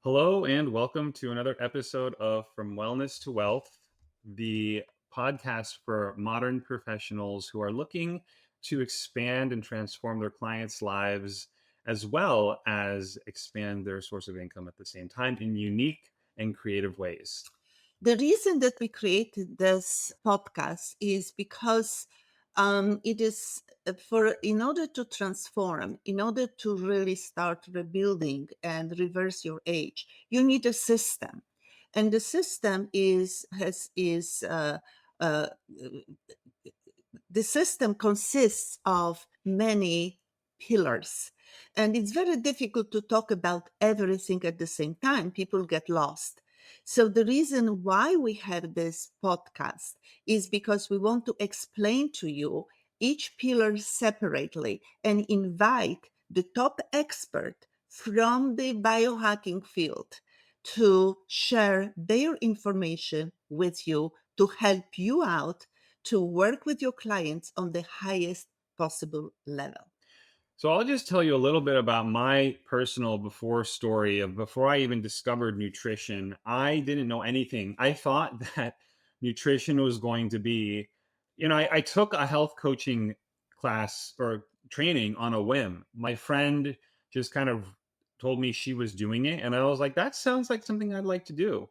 Hello and welcome to another episode of From Wellness to Wealth, the podcast for modern professionals who are looking to expand and transform their clients' lives as well as expand their source of income at the same time in unique and creative ways. The reason that we created this podcast is because it is for in order to transform, in order to really start rebuilding and reverse your age, you need a system, and the system uh, the system consists of many pillars, and it's very difficult to talk about everything at the same time. People get lost. So the reason why we have this podcast is because we want to explain to you each pillar separately and invite the top expert from the biohacking field to share their information with you to help you out to work with your clients on the highest possible level. So I'll just tell you a little bit about my personal before story of before I even discovered nutrition. I didn't know anything. I thought that nutrition was going to be, I took a health coaching class or training on a whim. My friend just kind of told me she was doing it. And I was like, that sounds like something I'd like to do.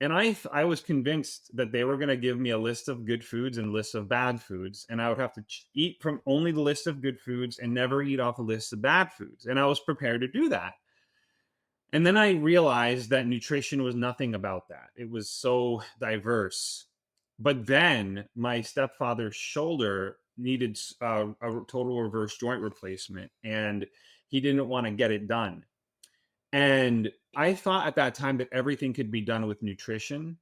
And I was convinced that they were going to give me a list of good foods and lists of bad foods, and I would have to eat from only the list of good foods and never eat off a list of bad foods. And I was prepared to do that. And then I realized that nutrition was nothing about that. It was so diverse. But then my stepfather's shoulder needed a total reverse joint replacement, and he didn't want to get it done. And I thought at that time that everything could be done with nutrition.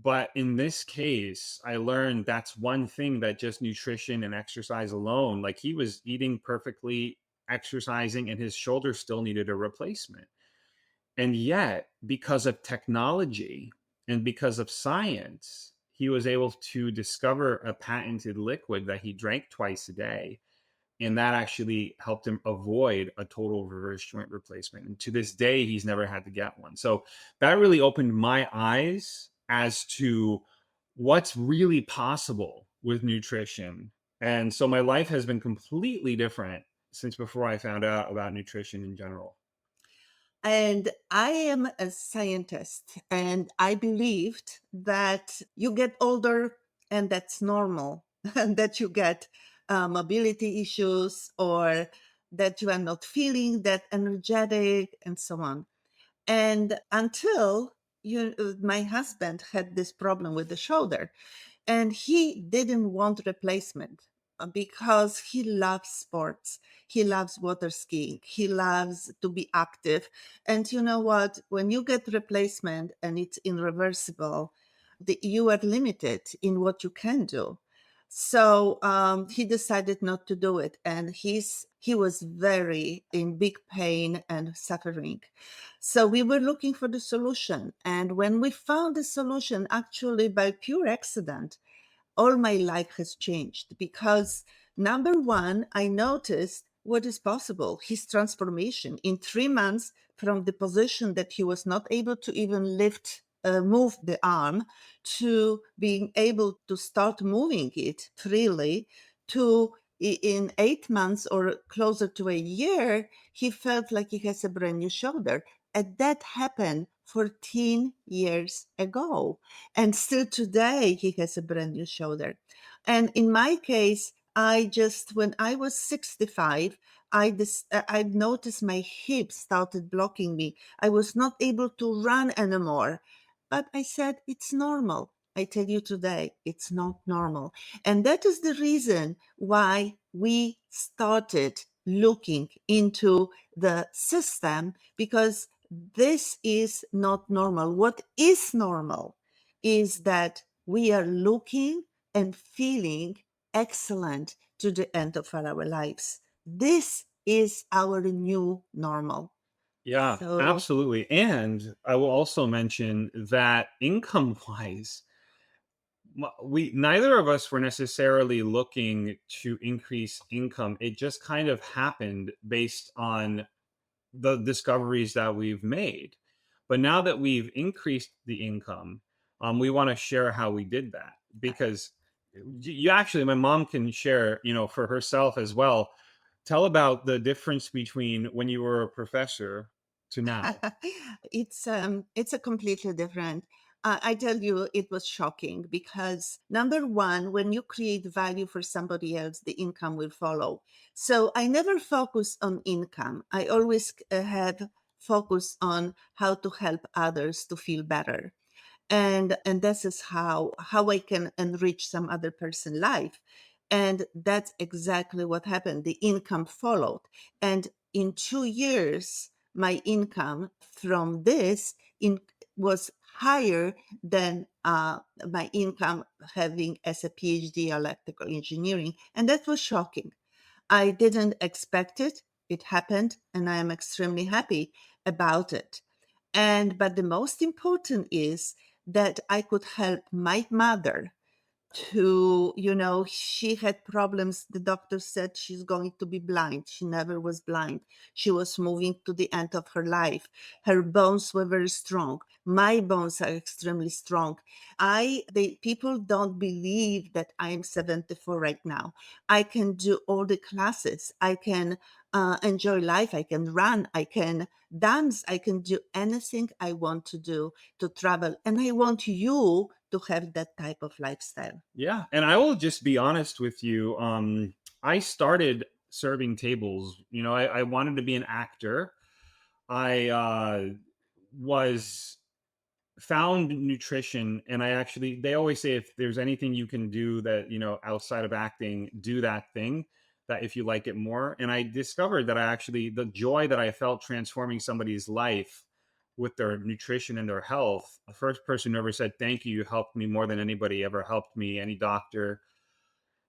But in this case, I learned that's one thing that just nutrition and exercise alone, like he was eating perfectly, exercising, and his shoulder still needed a replacement. And yet, because of technology and because of science, he was able to discover a patented liquid that he drank twice a day. And that actually helped him avoid a total reverse joint replacement. And to this day, he's never had to get one. So that really opened my eyes as to what's really possible with nutrition. And so my life has been completely different since before I found out about nutrition in general. And I am a scientist, and I believed that you get older and that's normal, and that you get mobility issues or that you are not feeling that energetic and so on. And until my husband had this problem with the shoulder, and he didn't want replacement because he loves sports. He loves water skiing. He loves to be active. And you know what? When you get replacement and it's irreversible, you are limited in what you can do. So he decided not to do it, and he was very in big pain and suffering. So we were looking for the solution, and when we found the solution, actually by pure accident, all my life has changed because number one, I noticed what is possible, his transformation in 3 months from the position that he was not able to even move the arm, to being able to start moving it freely, to in 8 months or closer to a year, he felt like he has a brand new shoulder. And that happened 14 years ago. And still today, he has a brand new shoulder. And in my case, when I was 65, I noticed my hips started blocking me. I was not able to run anymore. But I said, it's normal. I tell you today, it's not normal. And that is the reason why we started looking into the system, because this is not normal. What is normal is that we are looking and feeling excellent to the end of our lives. This is our new normal. Yeah, So, absolutely. And I will also mention that income wise, we neither of us were necessarily looking to increase income. It just kind of happened based on the discoveries that we've made. But now that we've increased the income, we want to share how we did that because you actually, my mom can share, for herself as well. Tell about the difference between when you were a professor to now. It's a completely different. I tell you, it was shocking because number one, when you create value for somebody else, the income will follow. So I never focus on income. I always have focus on how to help others to feel better, and this is how I can enrich some other person life. And that's exactly what happened. The income followed, and in 2 years my income from this in was higher than my income having as a PhD electrical engineering, and that was shocking. I didn't expect it. It happened, and I am extremely happy about it. And but the most important is that I could help my mother to, she had problems. The doctor said she's going to be blind. She never was blind. She was moving to the end of her life. Her bones were very strong. My bones are extremely strong. The people don't believe that I'm 74 right now. I can do all the classes. I can enjoy life. I can run. I can dance. I can do anything I want to do, to travel. And I want you to have that type of lifestyle. Yeah, and I will just be honest with you. I started serving tables. I wanted to be an actor. I was found nutrition, and they always say if there's anything you can do that outside of acting, do that thing. That if you like it more, and I discovered that the joy that I felt transforming somebody's life with their nutrition and their health. The first person who ever said thank you, you helped me more than anybody ever helped me, any doctor.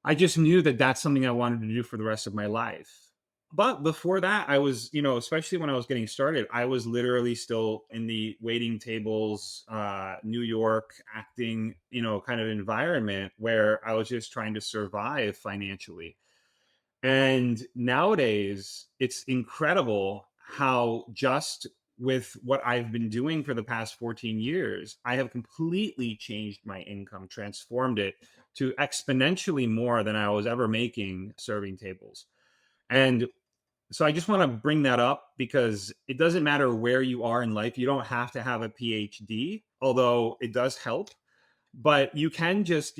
I just knew that that's something I wanted to do for the rest of my life. But before that, I was, especially when I was getting started, I was literally still in the waiting tables, New York acting, kind of environment where I was just trying to survive financially. And nowadays, it's incredible how just with what I've been doing for the past 14 years, I have completely changed my income, transformed it to exponentially more than I was ever making serving tables. And so I just want to bring that up because it doesn't matter where you are in life. You don't have to have a PhD, although it does help, but you can just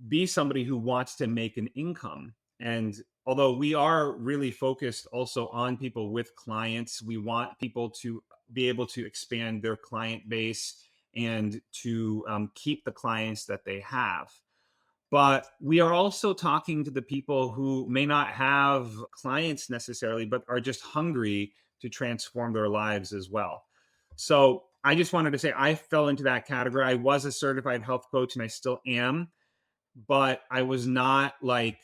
be somebody who wants to make an income. And although we are really focused also on people with clients, we want people to be able to expand their client base and to keep the clients that they have. But we are also talking to the people who may not have clients necessarily, but are just hungry to transform their lives as well. So I just wanted to say I fell into that category. I was a certified health coach and I still am, but I was not like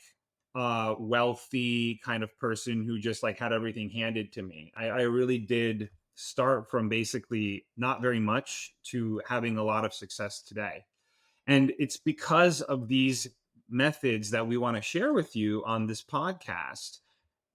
a wealthy kind of person who just like had everything handed to me. I really did start from basically not very much to having a lot of success today. And it's because of these methods that we want to share with you on this podcast.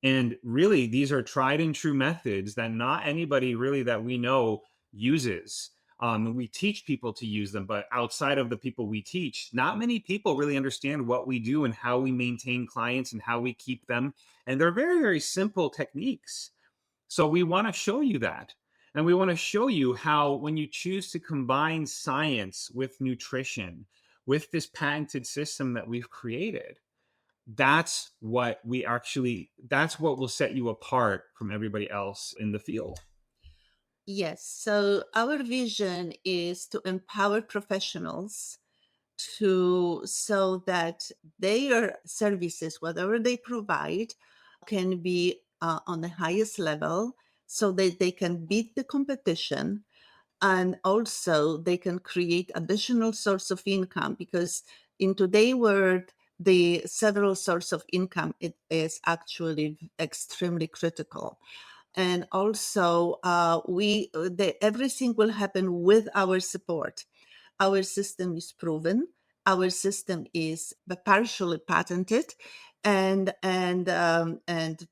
And really, these are tried and true methods that not anybody really that we know uses. We teach people to use them, but outside of the people we teach, not many people really understand what we do and how we maintain clients and how we keep them. And they're very, very simple techniques. So we want to show you that. And we want to show you how, when you choose to combine science with nutrition, with this patented system that we've created, that's what will set you apart from everybody else in the field. Yes. So our vision is to empower professionals to so that their services, whatever they provide, can be on the highest level so that they can beat the competition, and also they can create additional source of income, because in today's world the several source of income, it is actually extremely critical. And also everything will happen with our support. Our system is proven. Our system is partially patented, and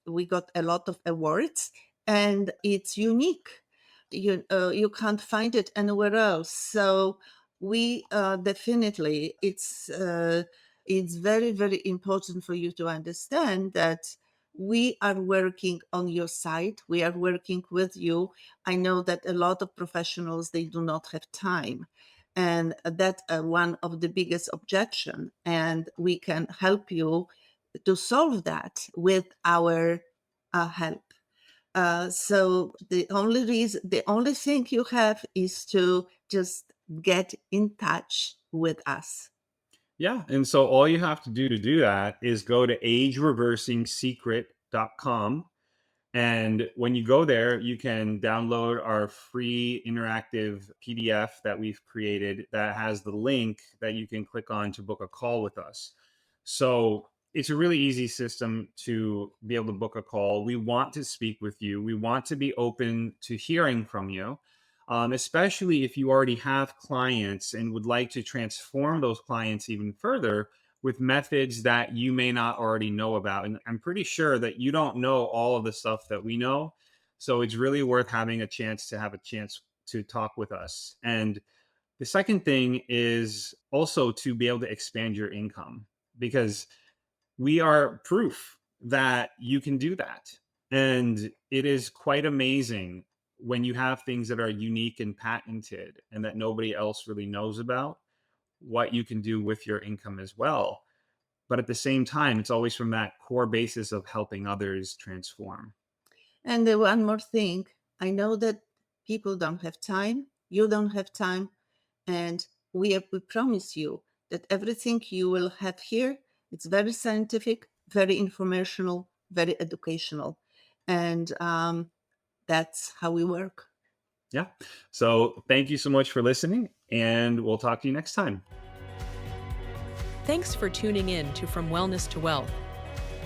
we got a lot of awards, and it's unique. you can't find it anywhere else. So we definitely, it's very, very important for you to understand that we are working on your side. We are working with you. I know that a lot of professionals, they do not have time, and that's one of the biggest objection, and we can help you to solve that with our help. So the only thing you have is to just get in touch with us. Yeah. And so all you have to do that is go to agereversingsecret.com. And when you go there, you can download our free interactive PDF that we've created that has the link that you can click on to book a call with us. So it's a really easy system to be able to book a call. We want to speak with you, we want to be open to hearing from you. Especially if you already have clients and would like to transform those clients even further with methods that you may not already know about. And I'm pretty sure that you don't know all of the stuff that we know. So it's really worth having a chance to have a chance to talk with us. And the second thing is also to be able to expand your income, because we are proof that you can do that. And it is quite amazing when you have things that are unique and patented and that nobody else really knows about, what you can do with your income as well. But at the same time, it's always from that core basis of helping others transform. And one more thing, I know that people don't have time, you don't have time, and we promise you that everything you will have here, it's very scientific, very informational, very educational, and that's how we work. Yeah. So thank you so much for listening, and we'll talk to you next time. Thanks for tuning in to From Wellness to Wealth.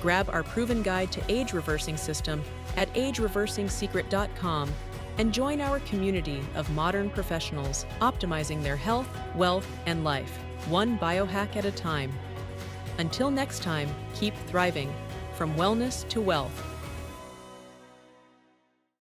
Grab our proven guide to age reversing system at agereversingsecret.com and join our community of modern professionals optimizing their health, wealth, and life, one biohack at a time. Until next time, keep thriving. From wellness to wealth.